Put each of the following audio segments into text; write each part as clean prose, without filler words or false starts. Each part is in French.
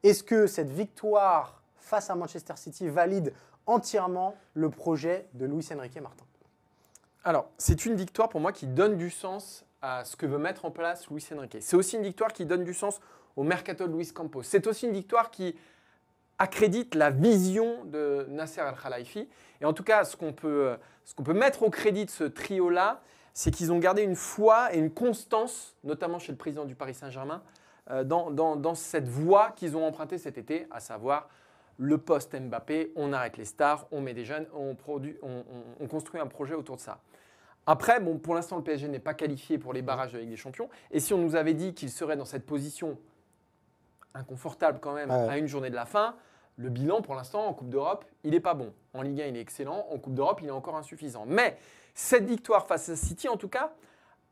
Est-ce que cette victoire face à Manchester City valide entièrement le projet de Luis Enrique, Martin? Alors, c'est une victoire pour moi qui donne du sens à ce que veut mettre en place Luis Enrique. C'est aussi une victoire qui donne du sens au mercato de Luis Campos. C'est aussi une victoire qui accrédite la vision de Nasser Al-Khelaifi. Et en tout cas, ce qu'on peut mettre au crédit de ce trio-là, c'est qu'ils ont gardé une foi et une constance, notamment chez le président du Paris Saint-Germain, dans cette voie qu'ils ont empruntée cet été, à savoir le post-Mbappé, on arrête les stars, on met des jeunes, on construit un projet autour de ça. Après, bon, pour l'instant, le PSG n'est pas qualifié pour les barrages de la Ligue des Champions. Et si on nous avait dit qu'il serait dans cette position inconfortable quand même à une journée de la fin, le bilan pour l'instant en Coupe d'Europe, il n'est pas bon. En Ligue 1, il est excellent. En Coupe d'Europe, il est encore insuffisant. Mais cette victoire face à City, en tout cas,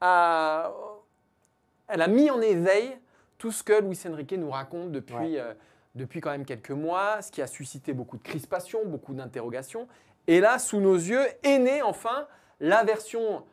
elle a mis en éveil tout ce que Luis Enrique nous raconte depuis quand même quelques mois, ce qui a suscité beaucoup de crispation, beaucoup d'interrogations. Et là, sous nos yeux, est née enfin la version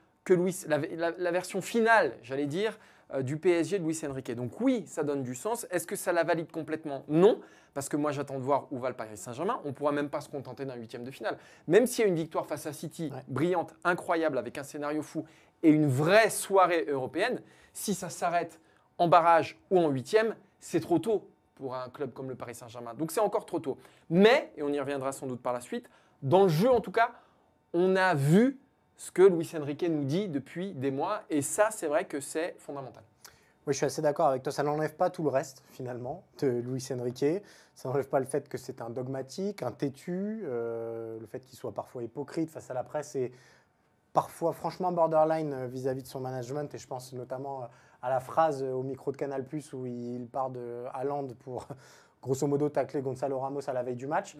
finale, j'allais dire, du PSG de Luis Enrique. Donc oui, ça donne du sens. Est-ce que ça la valide complètement? Non, parce que moi j'attends de voir où va le Paris Saint-Germain. On ne pourra même pas se contenter d'un huitième de finale. Même s'il y a une victoire face à City, brillante, incroyable, avec un scénario fou et une vraie soirée européenne, si ça s'arrête en barrage ou en huitième, c'est trop tôt pour un club comme le Paris Saint-Germain. Donc c'est encore trop tôt. Mais, et on y reviendra sans doute par la suite, dans le jeu en tout cas, on a vu ce que Luis Enrique nous dit depuis des mois. Et ça, c'est vrai que c'est fondamental. Oui, je suis assez d'accord avec toi. Ça n'enlève pas tout le reste, finalement, de Luis Enrique. Ça n'enlève pas le fait que c'est un dogmatique, un têtu, le fait qu'il soit parfois hypocrite face à la presse et parfois franchement borderline vis-à-vis de son management. Et je pense notamment à la phrase au micro de Canal+, où il part de Haaland pour grosso modo tacler Gonzalo Ramos à la veille du match.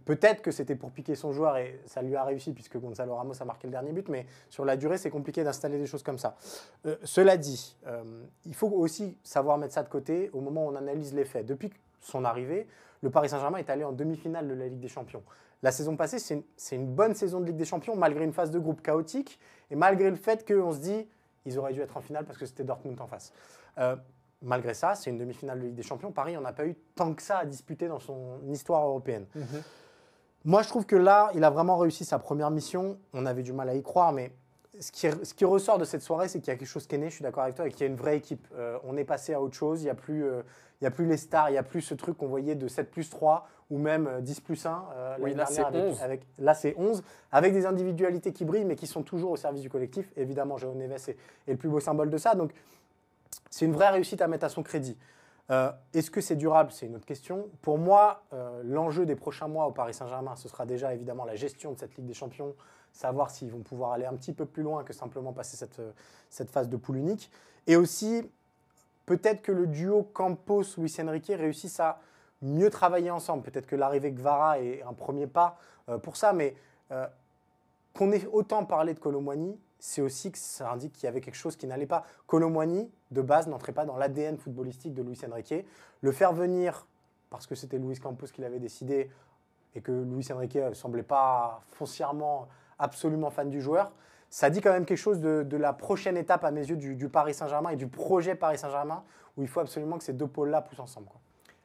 Peut-être que c'était pour piquer son joueur et ça lui a réussi puisque Gonzalo Ramos a marqué le dernier but, mais sur la durée, c'est compliqué d'installer des choses comme ça. Cela dit, il faut aussi savoir mettre ça de côté au moment où on analyse les faits. Depuis son arrivée, le Paris Saint-Germain est allé en demi-finale de la Ligue des Champions. La saison passée, c'est une bonne saison de Ligue des Champions malgré une phase de groupe chaotique et malgré le fait qu'on se dit ils auraient dû être en finale parce que c'était Dortmund en face. Malgré ça, c'est une demi-finale de Ligue des Champions. Paris n'en a pas eu tant que ça à disputer dans son histoire européenne. Moi, je trouve que là, il a vraiment réussi sa première mission. On avait du mal à y croire, mais ce qui ressort de cette soirée, c'est qu'il y a quelque chose qui est né, je suis d'accord avec toi, et qu'il y a une vraie équipe. On est passé à autre chose. Il n'y a plus les stars, il n'y a plus ce truc qu'on voyait de 7+3 ou même 10+1. Oui, là, c'est 11. Là, c'est 11, avec des individualités qui brillent, mais qui sont toujours au service du collectif. Évidemment, João Neves est le plus beau symbole de ça. Donc, c'est une vraie réussite à mettre à son crédit. Est-ce que c'est durable? C'est une autre question. Pour moi, l'enjeu des prochains mois au Paris Saint-Germain, ce sera déjà évidemment la gestion de cette Ligue des Champions, savoir s'ils vont pouvoir aller un petit peu plus loin que simplement passer cette phase de poule unique. Et aussi, peut-être que le duo Campos-Luis Enrique réussisse à mieux travailler ensemble. Peut-être que l'arrivée de Kvara est un premier pas pour ça, mais qu'on ait autant parlé de Kolo Muani, c'est aussi que ça indique qu'il y avait quelque chose qui n'allait pas. Kolo Muani, de base, n'entrait pas dans l'ADN footballistique de Luis Enrique. Le faire venir, parce que c'était Luis Campos qui l'avait décidé, et que Luis Enrique ne semblait pas foncièrement absolument fan du joueur, ça dit quand même quelque chose de la prochaine étape, à mes yeux, du Paris Saint-Germain et du projet Paris Saint-Germain, où il faut absolument que ces deux pôles-là poussent ensemble, quoi.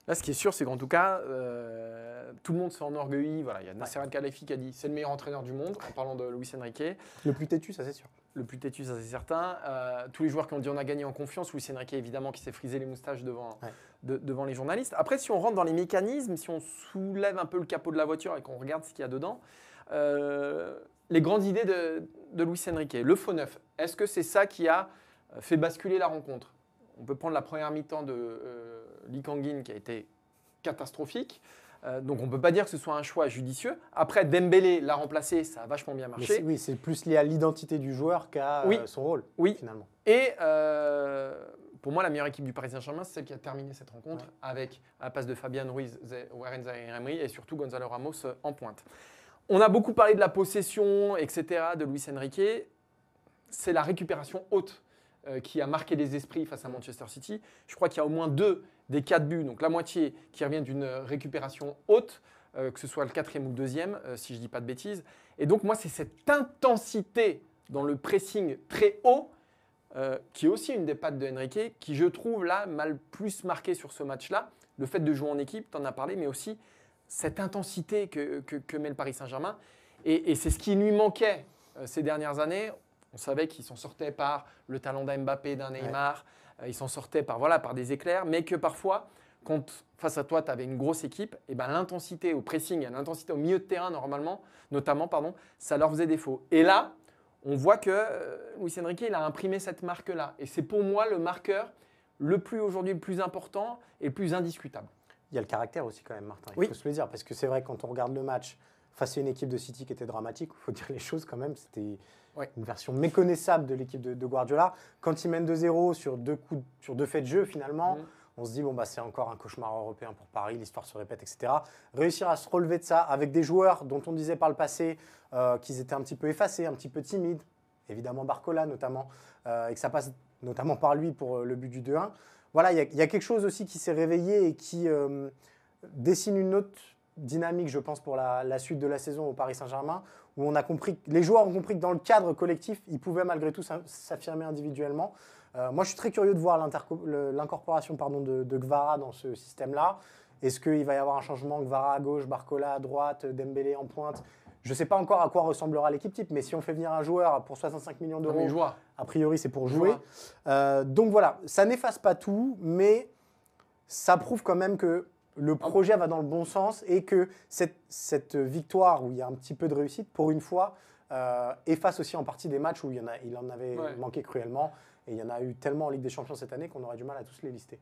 Là, ce qui est sûr, c'est qu'en tout cas, tout le monde s'est enorgueilli. Voilà, il y a Nasser Al-Khelaifi qui a dit c'est le meilleur entraîneur du monde en parlant de Luis Enrique. Le plus têtu, ça c'est sûr. Le plus têtu, ça c'est certain. Tous les joueurs qui ont dit on a gagné en confiance. Luis Enrique, évidemment, qui s'est frisé les moustaches devant les journalistes. Après, si on rentre dans les mécanismes, si on soulève un peu le capot de la voiture et qu'on regarde ce qu'il y a dedans, les grandes idées de Luis Enrique, le faux neuf, est-ce que c'est ça qui a fait basculer la rencontre? On peut prendre la première mi-temps de Lee Kang-in qui a été catastrophique. Donc on ne peut pas dire que ce soit un choix judicieux. Après, Dembélé l'a remplacé, ça a vachement bien marché. Oui, c'est plus lié à l'identité du joueur qu'à son rôle, finalement. Et pour moi, la meilleure équipe du Paris Saint-Germain, c'est celle qui a terminé cette rencontre avec la passe de Fabian Ruiz, Warren Zaïre-Emery et surtout Gonzalo Ramos en pointe. On a beaucoup parlé de la possession, etc., de Luis Enrique. C'est la récupération haute qui a marqué les esprits face à Manchester City. Je crois qu'il y a au moins 2 des 4 buts, donc la moitié, qui reviennent d'une récupération haute, que ce soit le 4e ou le 2e, si je ne dis pas de bêtises. Et donc moi, c'est cette intensité dans le pressing très haut, qui est aussi une des pattes de Enrique, qui je trouve là mal plus marquée sur ce match-là. le fait de jouer en équipe, tu en as parlé, mais aussi cette intensité que met le Paris Saint-Germain. Et c'est ce qui lui manquait ces dernières années. On savait qu'ils s'en sortaient par le talent d'un Mbappé, d'un Neymar, ils s'en sortaient par des éclairs, mais que parfois, quand face à toi, tu avais une grosse équipe, et ben, l'intensité au pressing, l'intensité au milieu de terrain notamment, ça leur faisait défaut. Et là, on voit que Luis Enrique, il a imprimé cette marque-là. Et c'est pour moi le marqueur aujourd'hui le plus important et le plus indiscutable. Il y a le caractère aussi quand même, Martin, Oui. il faut se le dire. Parce que c'est vrai, quand on regarde le match face à une équipe de City qui était dramatique, il faut dire les choses quand même, c'était une version méconnaissable de l'équipe de Guardiola. Quand il mène 2-0 sur deux faits de jeu, finalement, on se dit, bon, bah, c'est encore un cauchemar européen pour Paris, l'histoire se répète, etc. Réussir à se relever de ça avec des joueurs dont on disait par le passé qu'ils étaient un petit peu effacés, un petit peu timides, évidemment Barcola notamment, et que ça passe notamment par lui pour le but du 2-1. Voilà, il y a quelque chose aussi qui s'est réveillé et qui dessine une autre dynamique, je pense, pour la suite de la saison au Paris Saint-Germain, où on a compris, les joueurs ont compris que dans le cadre collectif, ils pouvaient malgré tout s'affirmer individuellement. Moi, je suis très curieux de voir l'incorporation de Gvara dans ce système-là. Est-ce qu'il va y avoir un changement, Gvara à gauche, Barcola à droite, Dembélé en pointe? Je ne sais pas encore à quoi ressemblera l'équipe type, mais si on fait venir un joueur pour 65 millions d'euros, a priori c'est pour jouer. Donc voilà, ça n'efface pas tout, mais ça prouve quand même que le projet va dans le bon sens et que cette victoire où il y a un petit peu de réussite, pour une fois, efface aussi en partie des matchs où il en avait manqué cruellement. Et il y en a eu tellement en Ligue des Champions cette année qu'on aurait du mal à tous les lister.